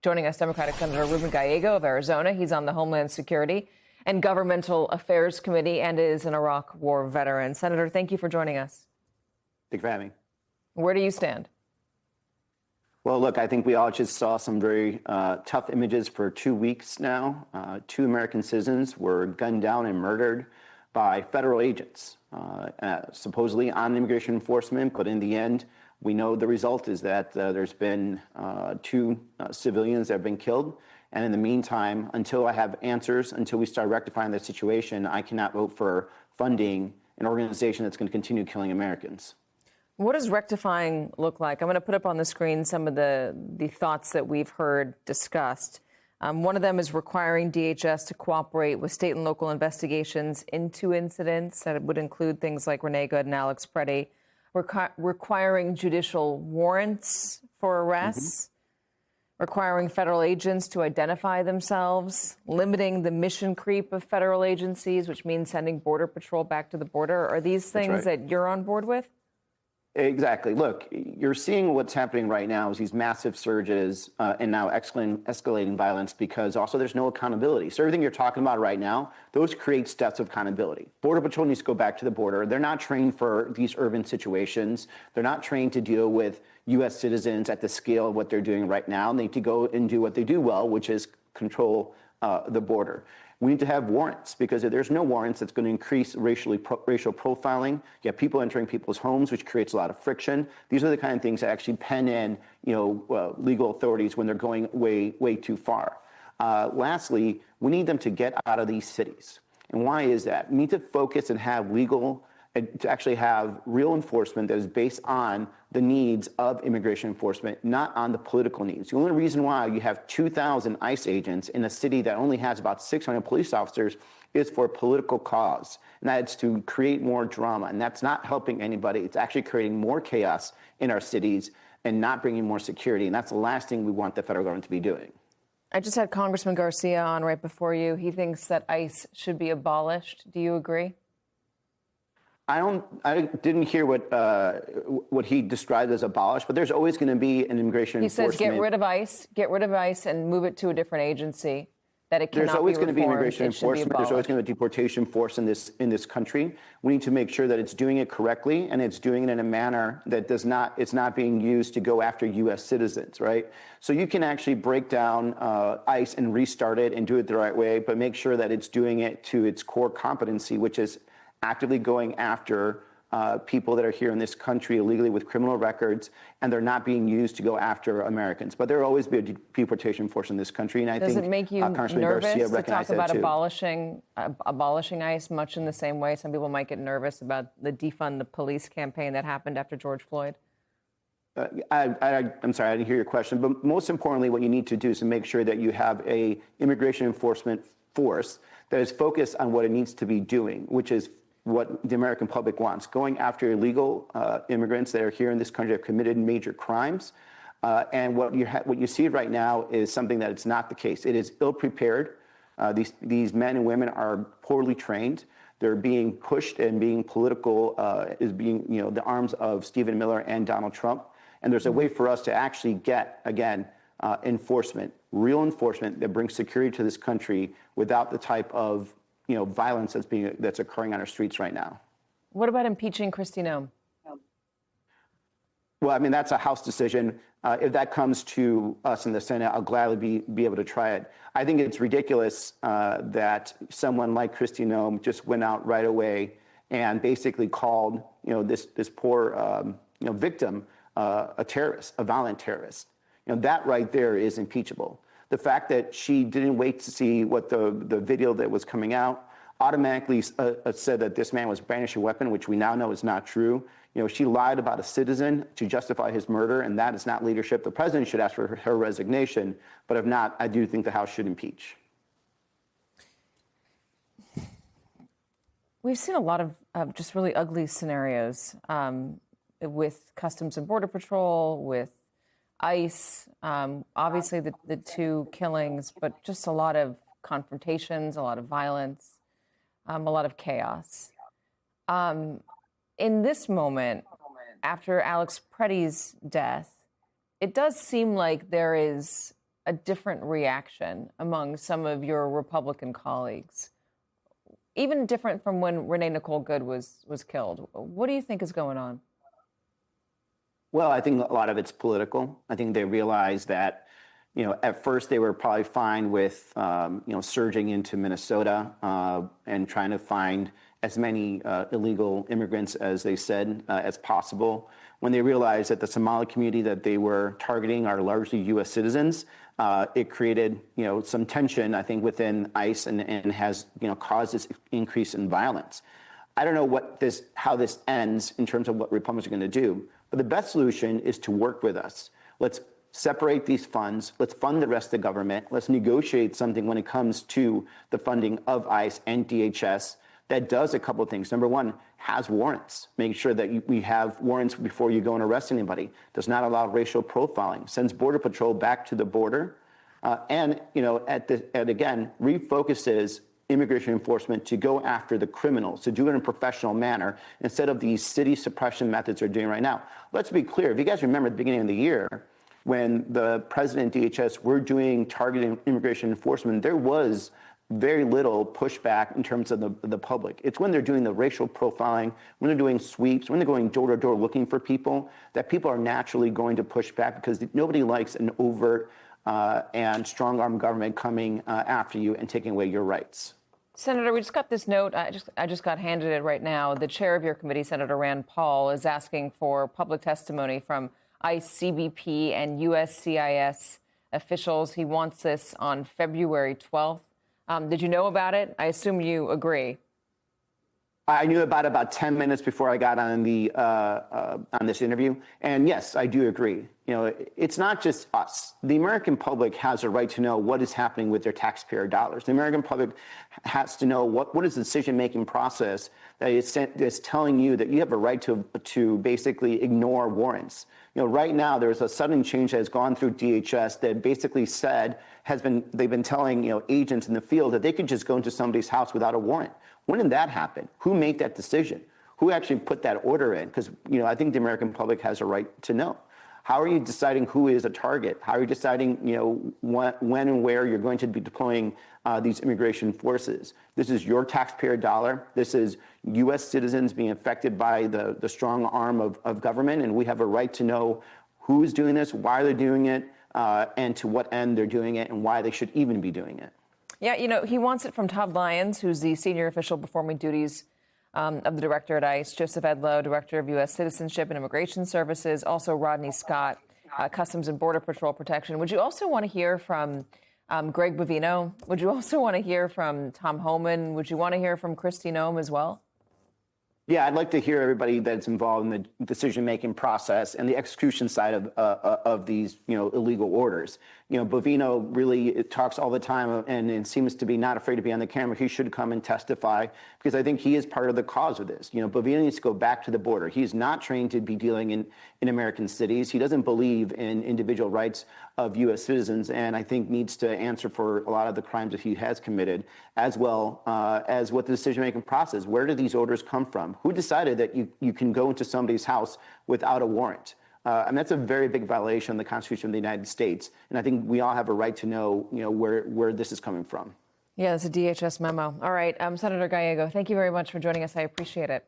Joining us, Democratic Senator Ruben Gallego of Arizona. He's on the Homeland Security and Governmental Affairs Committee and is an Iraq War veteran. Senator, thank you for joining us. Thank you for having me. Where do you stand? Well, look, I think we all just saw some very tough images for 2 weeks now. 2 American citizens were gunned down and murdered by federal agents, supposedly on immigration enforcement. But in the end, we know the result is that there's been 2 civilians that have been killed. And in the meantime, until I have answers, until we start rectifying the situation, I cannot vote for funding an organization that's going to continue killing Americans. What does rectifying look like? I'm going to put up on the screen some of the thoughts that we've heard discussed. One of them is requiring DHS to cooperate with state and local investigations into incidents. That would include things like Renee Good and Alex Preddy. Requiring judicial warrants for arrests, requiring federal agents to identify themselves, limiting the mission creep of federal agencies, which means sending Border Patrol back to the border. Are these things that you're on board with? Exactly. Look, you're seeing what's happening right now is these massive surges and now escalating violence because also there's no accountability. So everything you're talking about right now, those create steps of accountability. Border Patrol needs to go back to the border. They're not trained for these urban situations. They're not trained to deal with U.S. citizens at the scale of what they're doing right now. They need to go and do what they do well, which is control the border. We need to have warrants because if there's no warrants, it's going to increase racial profiling. You have people entering people's homes, which creates a lot of friction. These are the kind of things that actually pen in, legal authorities when they're going way too far. Lastly, we need them to get out of these cities. And why is that? We need to focus and have to actually have real enforcement that is based on the needs of immigration enforcement, not on the political needs. The only reason why you have 2,000 ICE agents in a city that only has about 600 police officers is for a political cause, and that's to create more drama. And that's not helping anybody. It's actually creating more chaos in our cities and not bringing more security. And that's the last thing we want the federal government to be doing. I just had Congressman Garcia on right before you. He thinks that ICE should be abolished. Do you agree? I didn't hear what he described as abolished, but there's always going to be an immigration enforcement. He says get rid of ICE and move it to a different agency. That it cannot There's always going to be reformed. Immigration enforcement. There's always going to be a deportation force in this country. We need to make sure that it's doing it correctly and it's doing it in a manner that it's not being used to go after U.S. citizens, right? So you can actually break down ICE and restart it and do it the right way, but make sure that it's doing it to its core competency, which is actively going after people that are here in this country illegally with criminal records, and they're not being used to go after Americans. But there will always be a deportation force in this country, and I think does it make you Congressman nervous Garcia to talk about abolishing ICE much in the same way some people might get nervous about the defund the police campaign that happened after George Floyd? I'm sorry, I didn't hear your question. But most importantly, what you need to do is to make sure that you have a immigration enforcement force that is focused on what it needs to be doing, which is what the American public wants, going after illegal immigrants that are here in this country, have committed major crimes. And what you see right now is something that it's not the case. It is ill-prepared. These men and women are poorly trained. They're being pushed and being political, the arms of Stephen Miller and Donald Trump. And there's a way for us to actually get, again, enforcement, real enforcement that brings security to this country without the type of violence that's occurring on our streets right now. What about impeaching Kristi Noem? Well, I mean, that's a House decision. If that comes to us in the Senate, I'll gladly be able to try it. I think it's ridiculous that someone like Kristi Noem just went out right away and basically called this poor victim a terrorist, a violent terrorist. That right there is impeachable. The fact that she didn't wait to see what the video that was coming out automatically said that this man was brandishing a weapon, which we now know is not true. She lied about a citizen to justify his murder, and that is not leadership. The president should ask for her resignation, but if not, I do think the House should impeach. We've seen a lot of just really ugly scenarios with Customs and Border Patrol, with ICE, obviously the 2 killings, but just a lot of confrontations, a lot of violence, a lot of chaos. In this moment, after Alex Preddy's death, it does seem like there is a different reaction among some of your Republican colleagues, even different from when Renee Nicole Good was killed. What do you think is going on? Well, I think a lot of it's political. I think they realize that, at first they were probably fine with, surging into Minnesota and trying to find as many illegal immigrants, as they said, as possible. When they realized that the Somali community that they were targeting are largely U.S. citizens, it created, some tension, I think, within ICE and has, caused this increase in violence. I don't know how this ends in terms of what Republicans are going to do, but the best solution is to work with us. Let's separate these funds. Let's fund the rest of the government. Let's negotiate something when it comes to the funding of ICE and DHS that does a couple of things. Number one, has warrants. Make sure that we have warrants before you go and arrest anybody. Does not allow racial profiling. Sends Border Patrol back to the border. And again, refocuses immigration enforcement to go after the criminals, to do it in a professional manner instead of these city suppression methods they're doing right now. Let's be clear. If you guys remember at the beginning of the year, when the president and DHS were doing targeted immigration enforcement, there was very little pushback in terms of the public. It's when they're doing the racial profiling, when they're doing sweeps, when they're going door to door looking for people, that people are naturally going to push back because nobody likes an overt and strong-arm government coming after you and taking away your rights. Senator, we just got this note. I just got handed it right now. The chair of your committee, Senator Rand Paul, is asking for public testimony from ICE, CBP, and USCIS officials. He wants this on February 12th. Did you know about it? I assume you agree. I knew about 10 minutes before I got on on this interview. And yes, I do agree. It's not just us. The American public has a right to know what is happening with their taxpayer dollars. The American public has to know what is the decision-making process that is telling you that you have a right to basically ignore warrants. Right now, there's a sudden change that has gone through DHS that basically said they've been telling agents in the field that they could just go into somebody's house without a warrant. When did that happen? Who made that decision? Who actually put that order in? Because I think the American public has a right to know. How are you deciding who is a target? How are you deciding when and where you're going to be deploying these immigration forces? This is your taxpayer dollar. This is U.S. citizens being affected by the strong arm of government, and we have a right to know who is doing this, why they're doing it, and to what end they're doing it, and why they should even be doing it. Yeah, he wants it from Todd Lyons, who's the senior official performing duties of the director at ICE, Joseph Edlow, director of U.S. Citizenship and Immigration Services, also Rodney Scott, Customs and Border Patrol Protection. Would you also want to hear from Greg Bovino? Would you also want to hear from Tom Homan? Would you want to hear from Kristi Noem as well? Yeah, I'd like to hear everybody that's involved in the decision-making process and the execution side of these, illegal orders. Bovino really talks all the time and seems to be not afraid to be on the camera. He should come and testify because I think he is part of the cause of this. Bovino needs to go back to the border. He's not trained to be dealing in American cities. He doesn't believe in individual rights of U.S. citizens, and I think needs to answer for a lot of the crimes that he has committed, as well as what the decision-making process. Where do these orders come from? Who decided that you can go into somebody's house without a warrant? And that's a very big violation of the Constitution of the United States. And I think we all have a right to know, where this is coming from. Yeah, it's a DHS memo. All right, Senator Gallego, thank you very much for joining us. I appreciate it.